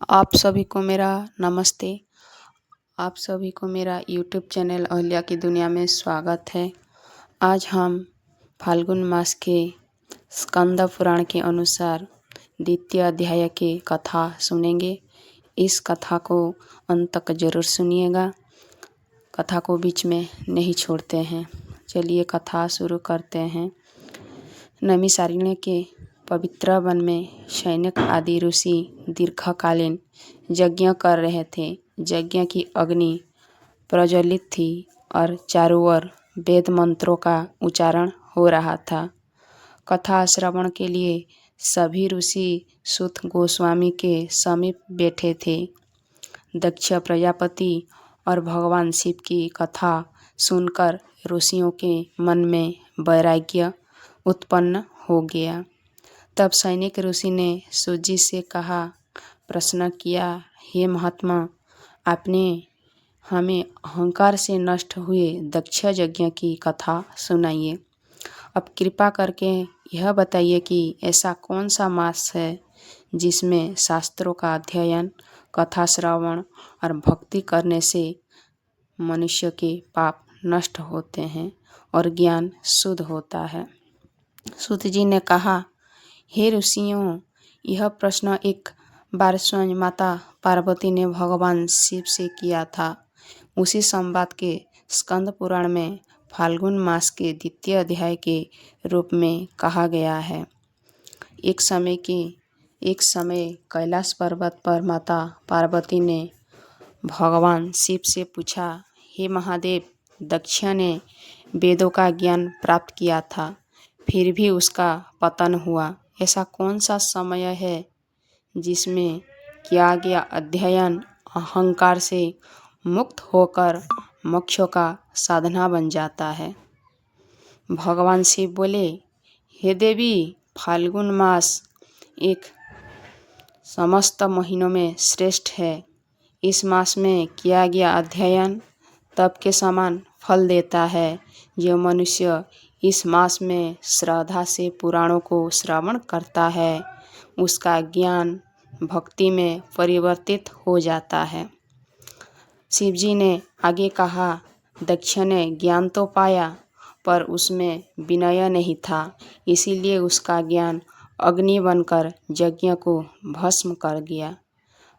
आप सभी को मेरा नमस्ते। आप सभी को मेरा यूट्यूब चैनल अहिल्या की दुनिया में स्वागत है। आज हम फाल्गुन मास के स्कंद पुराण के अनुसार द्वितीय अध्याय की कथा सुनेंगे। इस कथा को अंत तक जरूर सुनिएगा, कथा को बीच में नहीं छोड़ते हैं। चलिए कथा शुरू करते हैं। नैमिषारण्य के पवित्र वन में सैनिक आदि ऋषि दीर्घकालीन यज्ञ कर रहे थे। यज्ञ की अग्नि प्रज्वलित थी और चारों ओर वेद मंत्रों का उच्चारण हो रहा था। कथा श्रवण के लिए सभी ऋषि सूत गोस्वामी के समीप बैठे थे। दक्ष प्रजापति और भगवान शिव की कथा सुनकर ऋषियों के मन में वैराग्य उत्पन्न हो गया। तब सैनिक ऋषि ने सूत जी से कहा, प्रश्न किया, हे महात्मा, आपने हमें अहंकार से नष्ट हुए दक्ष यज्ञ की कथा सुनाइए। अब कृपा करके यह बताइए कि ऐसा कौन सा मास है जिसमें शास्त्रों का अध्ययन, कथा श्रवण और भक्ति करने से मनुष्य के पाप नष्ट होते हैं और ज्ञान शुद्ध होता है। सूत जी ने कहा, हे ऋषियों, यह प्रश्न एक बार स्वयं माता पार्वती ने भगवान शिव से किया था। उसी संवाद के स्कंद पुराण में फाल्गुन मास के द्वितीय अध्याय के रूप में कहा गया है। एक समय कैलाश पर्वत पर माता पार्वती ने भगवान शिव से पूछा, हे महादेव, दक्ष ने वेदों का ज्ञान प्राप्त किया था, फिर भी उसका पतन हुआ। ऐसा कौन सा समय है जिसमें किया गया अध्ययन अहंकार से मुक्त होकर मोक्ष का साधना बन जाता है। भगवान शिव बोले, हे देवी, फाल्गुन मास एक समस्त महीनों में श्रेष्ठ है। इस मास में किया गया अध्ययन तप के समान फल देता है। जो मनुष्य इस मास में श्रद्धा से पुराणों को श्रवण करता है, उसका ज्ञान भक्ति में परिवर्तित हो जाता है। शिव जी ने आगे कहा, दक्ष ने ज्ञान तो पाया पर उसमें विनय नहीं था, इसीलिए उसका ज्ञान अग्नि बनकर यज्ञ को भस्म कर गया।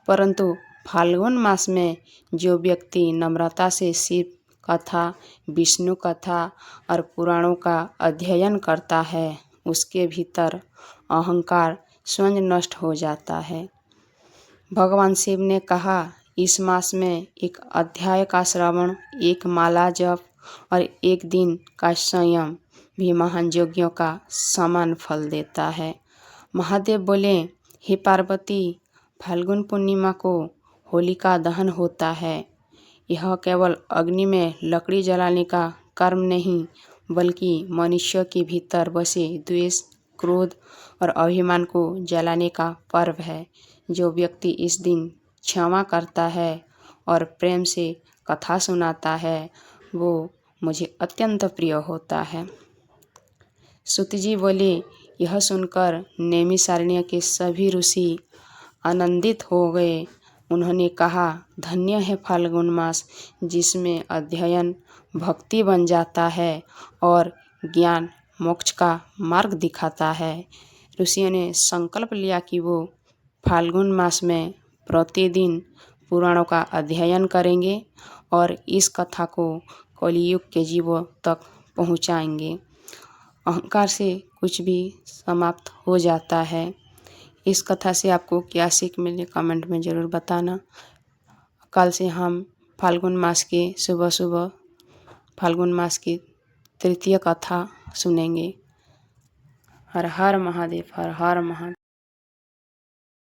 परंतु फाल्गुन मास में जो व्यक्ति नम्रता से शिव कथा, विष्णु कथा और पुराणों का अध्ययन करता है, उसके भीतर अहंकार स्वयं नष्ट हो जाता है। भगवान शिव ने कहा, इस मास में एक अध्याय का श्रवण, एक माला जप और एक दिन का संयम भी महान यज्ञों का समान फल देता है। महादेव बोले, हे पार्वती, फाल्गुन पूर्णिमा को होलिका दहन होता है। यह केवल अग्नि में लकड़ी जलाने का कर्म नहीं, बल्कि मनुष्य के भीतर बसे द्वेष, क्रोध और अभिमान को जलाने का पर्व है। जो व्यक्ति इस दिन क्षमा करता है और प्रेम से कथा सुनाता है, वो मुझे अत्यंत प्रिय होता है। सूत जी बोले, यह सुनकर नैमिषारण्य के सभी ऋषि आनंदित हो गए। उन्होंने कहा, धन्य है फाल्गुन मास, जिसमें अध्ययन भक्ति बन जाता है और ज्ञान मोक्ष का मार्ग दिखाता है। ऋषियों ने संकल्प लिया कि वो फाल्गुन मास में प्रतिदिन पुराणों का अध्ययन करेंगे और इस कथा को कलियुग के जीवों तक पहुंचाएंगे। अहंकार से कुछ भी समाप्त हो जाता है। इस कथा से आपको क्या सीख मिली, कमेंट में ज़रूर बताना। कल से हम फाल्गुन मास के सुबह फाल्गुन मास की तृतीय कथा सुनेंगे। हर हर महादेव, हर हर महादेव।